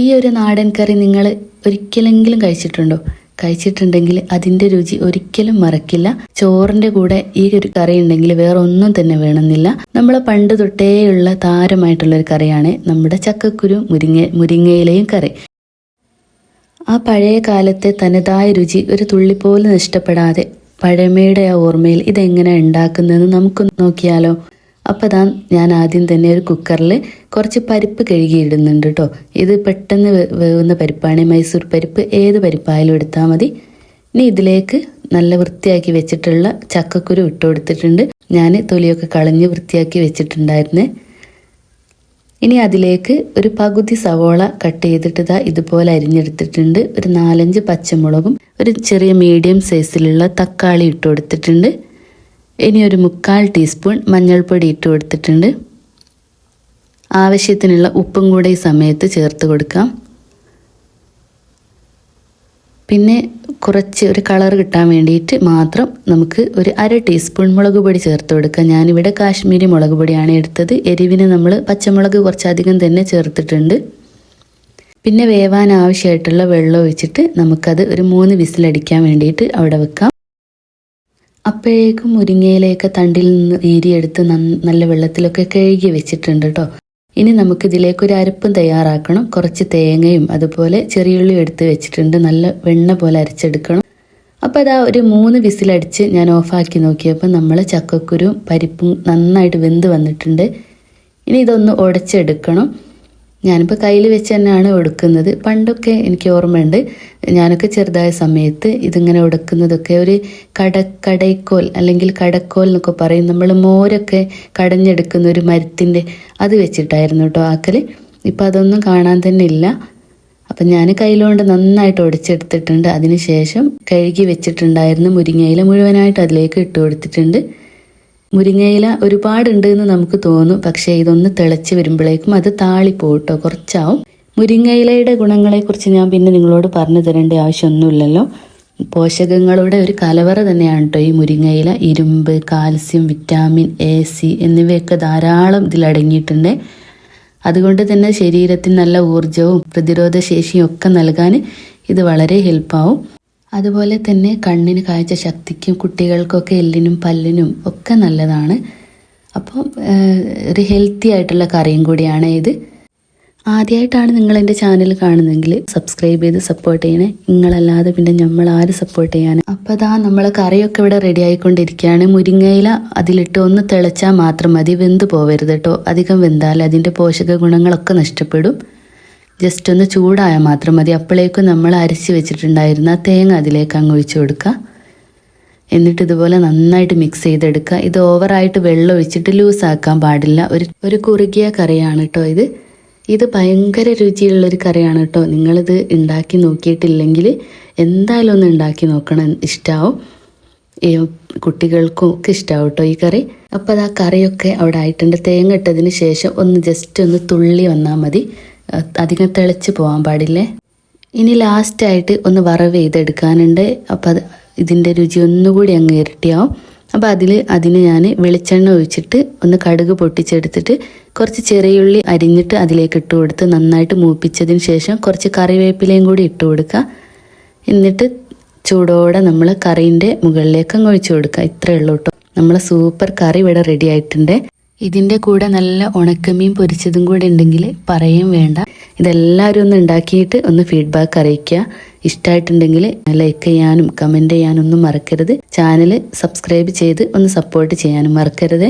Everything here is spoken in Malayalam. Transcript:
ഈ ഒരു നാടൻ കറി നിങ്ങൾ ഒരിക്കലെങ്കിലും കഴിച്ചിട്ടുണ്ടോ? കഴിച്ചിട്ടുണ്ടെങ്കിൽ അതിൻ്റെ രുചി ഒരിക്കലും മറക്കില്ല. ചോറിൻ്റെ കൂടെ ഈ ഒരു കറി ഉണ്ടെങ്കിൽ വേറെ ഒന്നും തന്നെ വേണമെന്നില്ല. നമ്മളെ പണ്ട് തൊട്ടേയുള്ള താരമായിട്ടുള്ളൊരു കറിയാണ് നമ്മുടെ ചക്കക്കുരു മുരിങ്ങയിലയും കറി. ആ പഴയ കാലത്തെ തനതായ രുചി ഒരു തുള്ളി പോലും നഷ്ടപ്പെടാതെ പഴമയുടെ ആ ഓർമ്മയിൽ ഇതെങ്ങനെ ഉണ്ടാക്കുന്നതെന്ന് നമുക്ക് നോക്കിയാലോ? അപ്പോൾ ഞാൻ ആദ്യം തന്നെ ഒരു കുക്കറിൽ കുറച്ച് പരിപ്പ് കഴുകിയിടുന്നുണ്ട് കേട്ടോ. ഇത് പെട്ടെന്ന് വേവുന്ന പരിപ്പാണ്, മൈസൂർ പരിപ്പ്. ഏത് പരിപ്പായാലും എടുത്താൽ മതി. ഇനി ഇതിലേക്ക് നല്ല വൃത്തിയാക്കി വെച്ചിട്ടുള്ള ചക്കക്കുരു ഇട്ട് കൊടുത്തിട്ടുണ്ട്. ഞാൻ തൊലിയൊക്കെ കളഞ്ഞ് വൃത്തിയാക്കി വെച്ചിട്ടുണ്ടായിരുന്നേ. ഇനി അതിലേക്ക് ഒരു പകുതി സവോള കട്ട് ചെയ്തിട്ട് ഇതുപോലെ അരിഞ്ഞെടുത്തിട്ടുണ്ട്. ഒരു 4-5 പച്ചമുളകും ഒരു ചെറിയ മീഡിയം സൈസിലുള്ള തക്കാളി ഇട്ട് കൊടുത്തിട്ടുണ്ട്. ഇനി ഒരു 1/4 ടീസ്പൂൺ മഞ്ഞൾപ്പൊടി ഇട്ട് കൊടുത്തിട്ടുണ്ട്. ആവശ്യത്തിനുള്ള ഉപ്പും കൂടെ ഈ സമയത്ത് ചേർത്ത് കൊടുക്കാം. പിന്നെ കുറച്ച് ഒരു കളർ കിട്ടാൻ വേണ്ടിയിട്ട് മാത്രം നമുക്ക് ഒരു 1/2 ടീസ്പൂൺ മുളക് പൊടി ചേർത്ത് കൊടുക്കാം. ഞാനിവിടെ കാശ്മീരി മുളക് പൊടിയാണ് എടുത്തത്. എരിവിന് നമ്മൾ പച്ചമുളക് കുറച്ചധികം തന്നെ ചേർത്തിട്ടുണ്ട്. പിന്നെ വേവാൻ ആവശ്യമായിട്ടുള്ള വെള്ളം ഒഴിച്ചിട്ട് നമുക്കത് ഒരു 3 വിസിലടിക്കാൻ വേണ്ടിയിട്ട് അവിടെ വെക്കാം. അപ്പോഴേക്കും മുരിങ്ങയിലയൊക്കെ തണ്ടിൽ നിന്ന് ഈരിയെടുത്ത് നല്ല വെള്ളത്തിലൊക്കെ കഴുകി വെച്ചിട്ടുണ്ട് കേട്ടോ. ഇനി നമുക്കിതിലേക്ക് ഒരു അരപ്പും തയ്യാറാക്കണം. കുറച്ച് തേങ്ങയും അതുപോലെ ചെറിയുള്ളിയും എടുത്ത് വെച്ചിട്ടുണ്ട്. നല്ല വെണ്ണ പോലെ അരച്ചെടുക്കണം. അപ്പോൾ അതാ ഒരു 3 വിസിലടിച്ച് ഞാൻ ഓഫാക്കി നോക്കിയപ്പോൾ നമ്മൾ ചക്കക്കുരും പരിപ്പും നന്നായിട്ട് വെന്ത് വന്നിട്ടുണ്ട്. ഇനി ഇതൊന്ന് ഉടച്ചെടുക്കണം. ഞാനിപ്പോൾ കയ്യിൽ വെച്ച് തന്നെയാണ് ഉടക്കുന്നത്. പണ്ടൊക്കെ എനിക്ക് ഓർമ്മയുണ്ട്, ഞാനൊക്കെ ചെറുതായ സമയത്ത് ഇതിങ്ങനെ ഉടക്കുന്നതൊക്കെ ഒരു കടൈക്കോൽ അല്ലെങ്കിൽ കടക്കോൽ എന്നൊക്കെ പറയും. നമ്മൾ മോരൊക്കെ കടഞ്ഞെടുക്കുന്ന ഒരു മരത്തിൻ്റെ അത് വെച്ചിട്ടായിരുന്നു കേട്ടോ ആക്കൽ. ഇപ്പം അതൊന്നും കാണാൻ തന്നെ ഇല്ല. അപ്പം ഞാൻ കയ്യിലുകൊണ്ട് നന്നായിട്ട് ഉടച്ചെടുത്തിട്ടുണ്ട്. അതിന് ശേഷം കഴുകി വെച്ചിട്ടുണ്ടായിരുന്ന മുരിങ്ങയില മുഴുവനായിട്ട് അതിലേക്ക് ഇട്ട് കൊടുത്തിട്ടുണ്ട്. മുരിങ്ങയില ഒരുപാടുണ്ട് എന്ന് നമുക്ക് തോന്നും, പക്ഷേ ഇതൊന്ന് തിളച്ച് വരുമ്പോഴേക്കും അത് താളിപ്പോട്ടോ, കുറച്ചാവും. മുരിങ്ങയിലയുടെ ഗുണങ്ങളെക്കുറിച്ച് ഞാൻ പിന്നെ നിങ്ങളോട് പറഞ്ഞു തരേണ്ട ആവശ്യമൊന്നുമില്ലല്ലോ. പോഷകങ്ങളുടെ ഒരു കലവറ തന്നെയാണ് കേട്ടോ ഈ മുരിങ്ങയില. ഇരുമ്പ്, കാൽസ്യം, വിറ്റാമിൻ എ, സി എന്നിവയൊക്കെ ധാരാളം ഇതിലടങ്ങിയിട്ടുണ്ട്. അതുകൊണ്ട് തന്നെ ശരീരത്തിന് നല്ല ഊർജവും പ്രതിരോധ ശേഷിയും ഒക്കെ നൽകാൻ ഇത് വളരെ ഹെൽപ്പാവും. അതുപോലെ തന്നെ കണ്ണിന് കാഴ്ച ശക്തിക്കും കുട്ടികൾക്കൊക്കെ എല്ലിനും പല്ലിനും ഒക്കെ നല്ലതാണ്. അപ്പം ഒരു ഹെൽത്തി ആയിട്ടുള്ള കറിയും കൂടിയാണ് ഇത്. ആദ്യമായിട്ടാണ് നിങ്ങൾ എൻ്റെ ചാനൽ കാണുന്നതെങ്കിൽ സബ്സ്ക്രൈബ് ചെയ്ത് സപ്പോർട്ട് ചെയ്യണേ. നിങ്ങളല്ലാതെ പിന്നെ നമ്മൾ ആര് സപ്പോർട്ട് ചെയ്യാൻ. അപ്പോൾ നമ്മളെ കറിയൊക്കെ ഇവിടെ റെഡി ആയിക്കൊണ്ടിരിക്കുകയാണ്. മുരിങ്ങയില അതിലിട്ട് ഒന്ന് തിളച്ചാൽ മാത്രം മതി, വെന്ത് പോവരുത് കേട്ടോ. അധികം വെന്താൽ അതിൻ്റെ പോഷക ഗുണങ്ങളൊക്കെ നഷ്ടപ്പെടും. ജസ്റ്റ് ഒന്ന് ചൂടായാൽ മാത്രം മതി. അപ്പോഴേക്കും നമ്മൾ അരച്ച് വെച്ചിട്ടുണ്ടായിരുന്ന തേങ്ങ അതിലേക്ക് അങ്ങ് ഒഴിച്ചു കൊടുക്കുക. എന്നിട്ട് ഇതുപോലെ നന്നായിട്ട് മിക്സ് ചെയ്തെടുക്കുക. ഇത് ഓവറായിട്ട് വെള്ളം ഒഴിച്ചിട്ട് ലൂസാക്കാൻ പാടില്ല. ഒരു കുറുകിയ കറിയാണ് കേട്ടോ ഇത്. ഇത് ഭയങ്കര രുചിയുള്ളൊരു കറിയാണ് കേട്ടോ. നിങ്ങളിത് ഉണ്ടാക്കി നോക്കിയിട്ടില്ലെങ്കിൽ എന്തായാലും ഒന്ന് ഉണ്ടാക്കി നോക്കണം, ഇഷ്ടമാവും. കുട്ടികൾക്കും ഒക്കെ ഇഷ്ടമാവും കേട്ടോ ഈ കറി. അപ്പോൾ ആ കറിയൊക്കെ അവിടെ ആയിട്ടുണ്ട്. തേങ്ങ ഇട്ടതിന് ശേഷം ഒന്ന് ജസ്റ്റ് ഒന്ന് തുള്ളി വന്നാൽ മതി, അധികം തിളച്ച് പോകാൻ പാടില്ലേ. ഇനി ലാസ്റ്റായിട്ട് ഒന്ന് വറവ് ചെയ്തെടുക്കാനുണ്ട്. അപ്പോൾ ഇതിൻ്റെ രുചി ഒന്നുകൂടി അങ്ങ് ഇരട്ടിയാവും. അപ്പോൾ അതിന് ഞാൻ വെളിച്ചെണ്ണ ഒഴിച്ചിട്ട് ഒന്ന് കടുക് പൊട്ടിച്ചെടുത്തിട്ട് കുറച്ച് ചെറിയുള്ളി അരിഞ്ഞിട്ട് അതിലേക്ക് ഇട്ട് കൊടുത്ത് നന്നായിട്ട് മൂപ്പിച്ചതിന് ശേഷം കുറച്ച് കറിവേപ്പിലയും കൂടി ഇട്ട് കൊടുക്കുക. എന്നിട്ട് ചൂടോടെ നമ്മൾ കറീൻ്റെ മുകളിലേക്ക് അങ്ങ് ഒഴിച്ചു കൊടുക്കുക. ഇത്രയേ ഉള്ളൂ കേട്ടോ. നമ്മളെ സൂപ്പർ കറി ഇവിടെ റെഡി ആയിട്ടുണ്ട്. ഇതിൻ്റെ കൂടെ നല്ല ഉണക്കമീൻ പൊരിച്ചതും കൂടെ ഉണ്ടെങ്കിൽ പറയും വേണ്ട. ഇതെല്ലാവരും ഒന്ന് ഉണ്ടാക്കിയിട്ട് ഒന്ന് ഫീഡ്ബാക്ക് അറിയിക്കുക. ഇഷ്ടമായിട്ടുണ്ടെങ്കിൽ ലൈക്ക് ചെയ്യാനും കമൻറ്റ് ചെയ്യാനും ഒന്നും മറക്കരുത്. ചാനൽ സബ്സ്ക്രൈബ് ചെയ്ത് ഒന്ന് സപ്പോർട്ട് ചെയ്യാനും മറക്കരുത്.